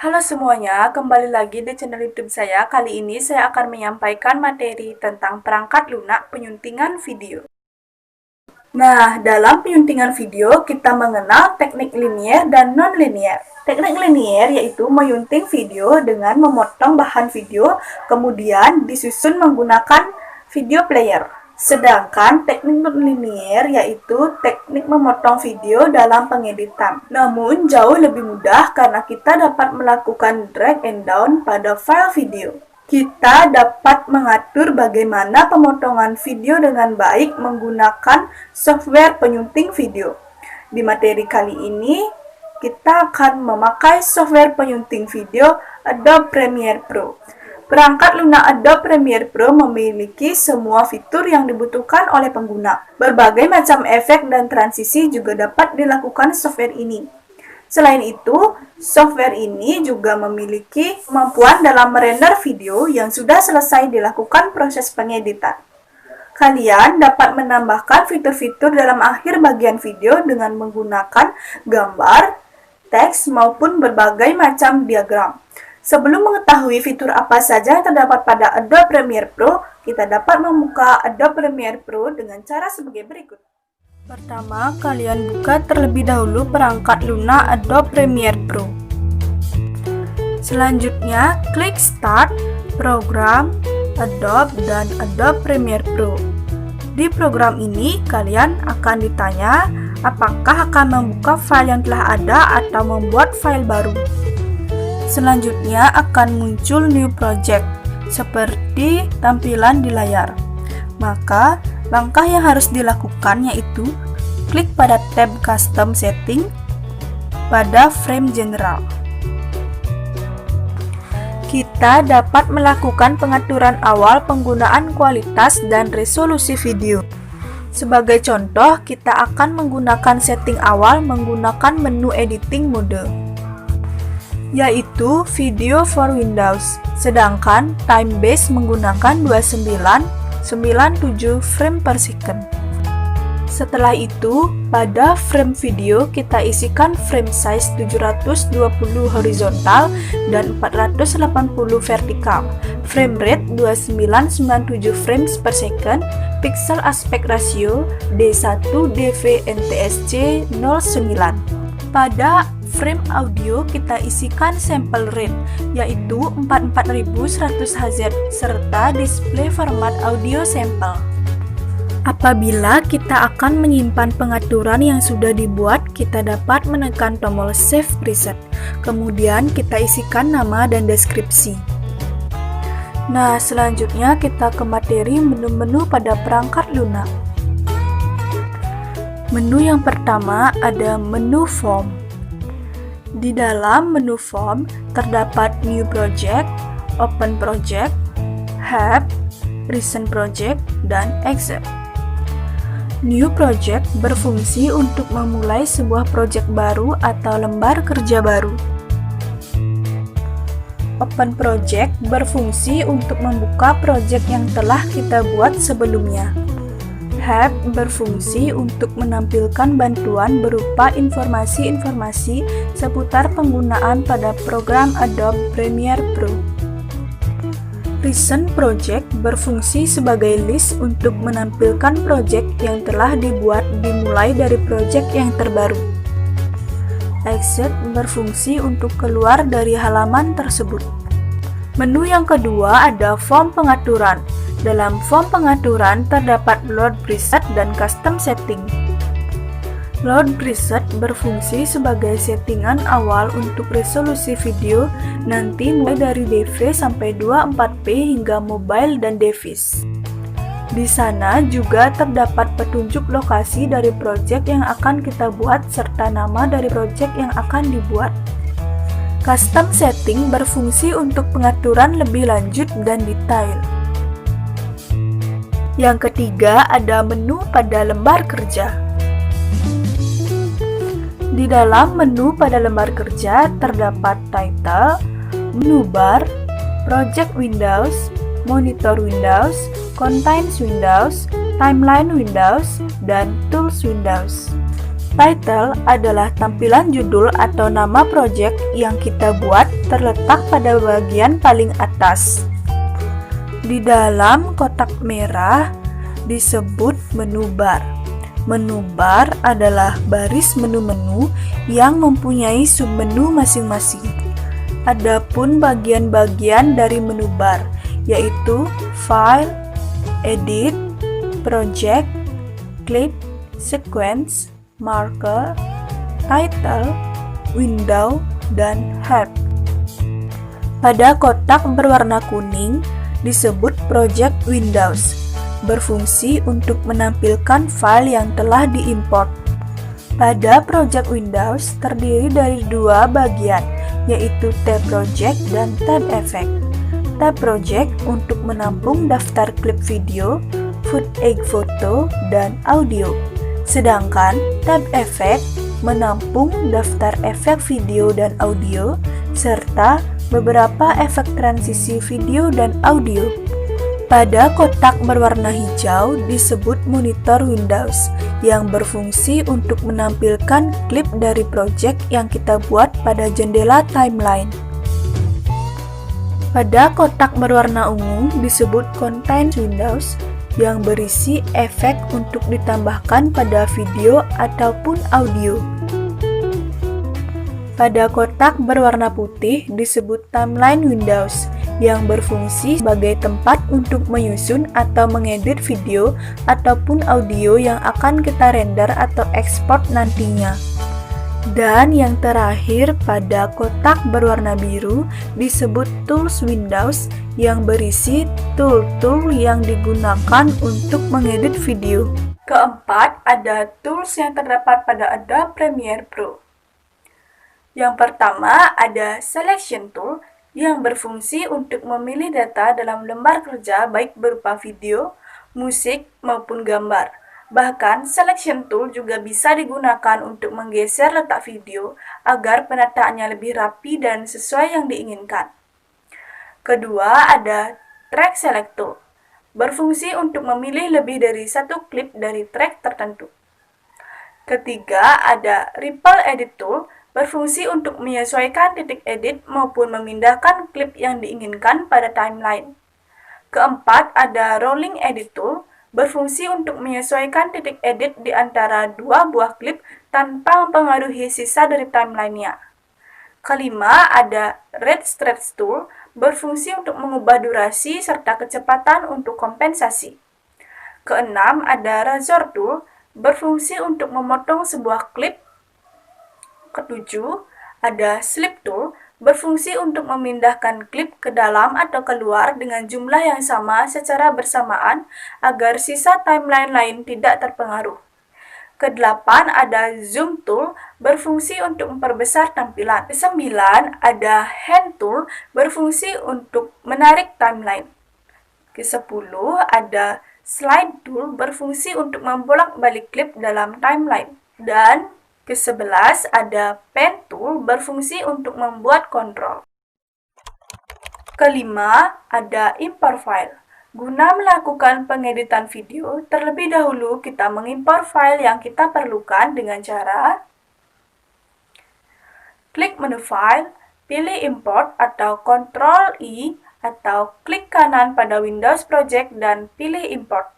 Halo semuanya, kembali lagi di channel YouTube saya. Kali ini saya akan menyampaikan materi tentang perangkat lunak penyuntingan video. Nah, dalam penyuntingan video, kita mengenal teknik linier dan non-linier. Teknik linier yaitu menyunting video dengan memotong bahan video, kemudian disusun menggunakan video player. Sedangkan teknik non-linier yaitu teknik memotong video dalam pengeditan. Namun jauh lebih mudah karena kita dapat melakukan drag and down pada file video. Kita dapat mengatur bagaimana pemotongan video dengan baik menggunakan software penyunting video. Di materi kali ini, kita akan memakai software penyunting video Adobe Premiere Pro. Perangkat lunak Adobe Premiere Pro memiliki semua fitur yang dibutuhkan oleh pengguna. Berbagai macam efek dan transisi juga dapat dilakukan software ini. Selain itu, software ini juga memiliki kemampuan dalam merender video yang sudah selesai dilakukan proses pengeditan. Kalian dapat menambahkan fitur-fitur dalam akhir bagian video dengan menggunakan gambar, teks, maupun berbagai macam diagram. Sebelum mengetahui fitur apa saja yang terdapat pada Adobe Premiere Pro, kita dapat membuka Adobe Premiere Pro dengan cara sebagai berikut. Pertama, kalian buka terlebih dahulu perangkat lunak Adobe Premiere Pro. Selanjutnya, klik Start, Program, Adobe, dan Adobe Premiere Pro. Di program ini, kalian akan ditanya apakah akan membuka file yang telah ada atau membuat file baru. Selanjutnya akan muncul new project seperti tampilan di layar. Maka langkah yang harus dilakukan yaitu klik pada tab custom setting pada frame general. Kita dapat melakukan pengaturan awal penggunaan kualitas dan resolusi video. Sebagai contoh, kita akan menggunakan setting awal menggunakan menu editing mode, yaitu Video for Windows, sedangkan time base menggunakan 2997 frame per second. Setelah itu, pada frame video kita isikan frame size 720 horizontal dan 480 vertikal, frame rate 2997 frames per second, pixel aspect ratio D1 DV NTSC 09. Pada frame audio kita isikan sample rate yaitu 44100 Hz serta display format audio sampel. Apabila kita akan menyimpan pengaturan yang sudah dibuat, kita dapat menekan tombol save preset. Kemudian kita isikan nama dan deskripsi. Nah, selanjutnya kita ke materi menu-menu pada perangkat lunak. Menu yang pertama ada menu form. Di dalam menu form terdapat new project, open project, have, recent project, dan exit. New project berfungsi untuk memulai sebuah project baru atau lembar kerja baru. Open project berfungsi untuk membuka project yang telah kita buat sebelumnya. Have berfungsi untuk menampilkan bantuan berupa informasi-informasi seputar penggunaan pada program Adobe Premiere Pro. Recent Project berfungsi sebagai list untuk menampilkan project yang telah dibuat dimulai dari project yang terbaru. Exit berfungsi untuk keluar dari halaman tersebut. Menu yang kedua ada form pengaturan. Dalam form pengaturan terdapat load preset dan custom setting. Load preset berfungsi sebagai settingan awal untuk resolusi video nanti mulai dari DV sampai 24p hingga mobile dan device. Di sana juga terdapat petunjuk lokasi dari project yang akan kita buat serta nama dari project yang akan dibuat. Custom setting berfungsi untuk pengaturan lebih lanjut dan detail. Yang ketiga ada menu pada lembar kerja. Di dalam menu pada lembar kerja terdapat title, menu bar, project windows, monitor windows, contents windows, timeline windows, dan tools windows. Title adalah tampilan judul atau nama project yang kita buat terletak pada bagian paling atas. Di dalam kotak merah disebut menu bar. Menu bar adalah baris menu-menu yang mempunyai submenu masing-masing. Adapun bagian-bagian dari menu bar yaitu File, Edit, Project, Clip, Sequence, Marker, Title, Window, dan Help. Pada kotak berwarna kuning disebut Project Windows, berfungsi untuk menampilkan file yang telah diimport. Pada Project Windows terdiri dari dua bagian, yaitu Tab Project dan Tab Effect. Tab Project untuk menampung daftar klip video, footage foto, dan audio. Sedangkan Tab Effect menampung daftar efek video dan audio, serta beberapa efek transisi video dan audio. Pada kotak berwarna hijau disebut Monitor Windows, yang berfungsi untuk menampilkan klip dari project yang kita buat pada jendela timeline. Pada kotak berwarna ungu disebut Content Windows, yang berisi efek untuk ditambahkan pada video ataupun audio. Pada kotak berwarna putih disebut Timeline Windows, yang berfungsi sebagai tempat untuk menyusun atau mengedit video ataupun audio yang akan kita render atau ekspor nantinya. Dan yang terakhir, pada kotak berwarna biru disebut Tools Windows, yang berisi tool-tool yang digunakan untuk mengedit video. Keempat, ada tools yang terdapat pada Adobe Premiere Pro. Yang pertama ada Selection Tool, yang berfungsi untuk memilih data dalam lembar kerja baik berupa video, musik, maupun gambar. Bahkan, Selection Tool juga bisa digunakan untuk menggeser letak video agar penataannya lebih rapi dan sesuai yang diinginkan. Kedua, ada Track Select Tool, berfungsi untuk memilih lebih dari satu klip dari track tertentu. Ketiga, ada Ripple Edit Tool, berfungsi untuk menyesuaikan titik edit maupun memindahkan klip yang diinginkan pada timeline. Keempat, ada Rolling Edit Tool, berfungsi untuk menyesuaikan titik edit di antara dua buah klip tanpa mempengaruhi sisa dari timelinenya. Kelima, ada Red Stretch Tool, berfungsi untuk mengubah durasi serta kecepatan untuk kompensasi. Keenam, ada Razor Tool, berfungsi untuk memotong sebuah klip. Ketujuh, ada Slip Tool, berfungsi untuk memindahkan klip ke dalam atau keluar dengan jumlah yang sama secara bersamaan agar sisa timeline lain tidak terpengaruh. Kedelapan, ada Zoom Tool, berfungsi untuk memperbesar tampilan. Kesembilan, ada Hand Tool, berfungsi untuk menarik timeline. Kesepuluh, ada Slide Tool, berfungsi untuk membolak-balik klip dalam timeline. Dan ke-11 ada Pen Tool, berfungsi untuk membuat kontrol. Kelima, ada Import File. Guna melakukan pengeditan video, terlebih dahulu kita mengimpor file yang kita perlukan dengan cara klik menu File, pilih Import atau Ctrl I, atau klik kanan pada Windows Project dan pilih Import.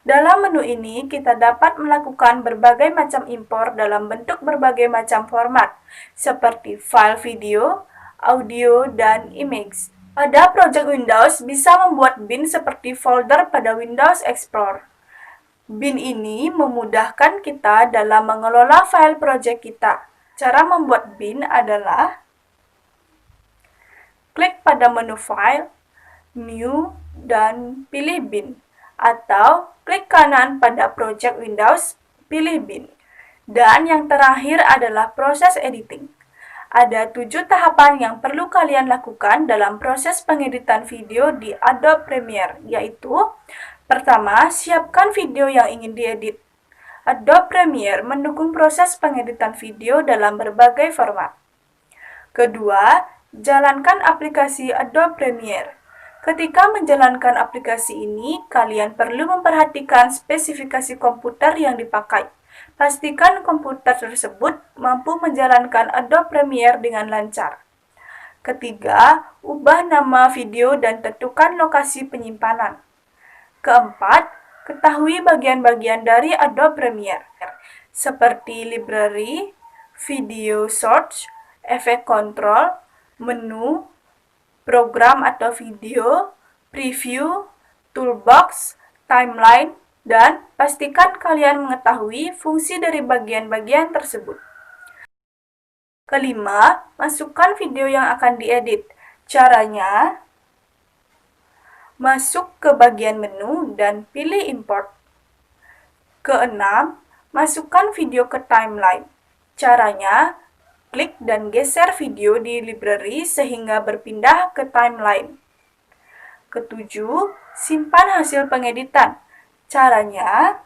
Dalam menu ini, kita dapat melakukan berbagai macam impor dalam bentuk berbagai macam format, seperti file video, audio, dan image. Pada Project Windows bisa membuat bin seperti folder pada Windows Explorer. Bin ini memudahkan kita dalam mengelola file project kita. Cara membuat bin adalah klik pada menu File, New, dan pilih bin. Atau klik kanan pada Project Windows, pilih bin. Dan yang terakhir adalah proses editing. Ada 7 tahapan yang perlu kalian lakukan dalam proses pengeditan video di Adobe Premiere, yaitu pertama, siapkan video yang ingin diedit. Adobe Premiere mendukung proses pengeditan video dalam berbagai format. Kedua, jalankan aplikasi Adobe Premiere. Ketika menjalankan aplikasi ini, kalian perlu memperhatikan spesifikasi komputer yang dipakai. Pastikan komputer tersebut mampu menjalankan Adobe Premiere dengan lancar. Ketiga, ubah nama video dan tentukan lokasi penyimpanan. Keempat, ketahui bagian-bagian dari Adobe Premiere, seperti library, video source, efek kontrol, menu, program atau video, preview, toolbox, timeline, dan pastikan kalian mengetahui fungsi dari bagian-bagian tersebut. Kelima, masukkan video yang akan diedit. Caranya, masuk ke bagian menu dan pilih import. Keenam, masukkan video ke timeline. Caranya, klik dan geser video di library sehingga berpindah ke timeline. Ketujuh, simpan hasil pengeditan. Caranya,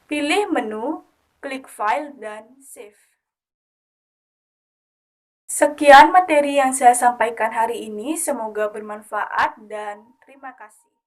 pilih menu, klik file, dan save. Sekian materi yang saya sampaikan hari ini, semoga bermanfaat dan terima kasih.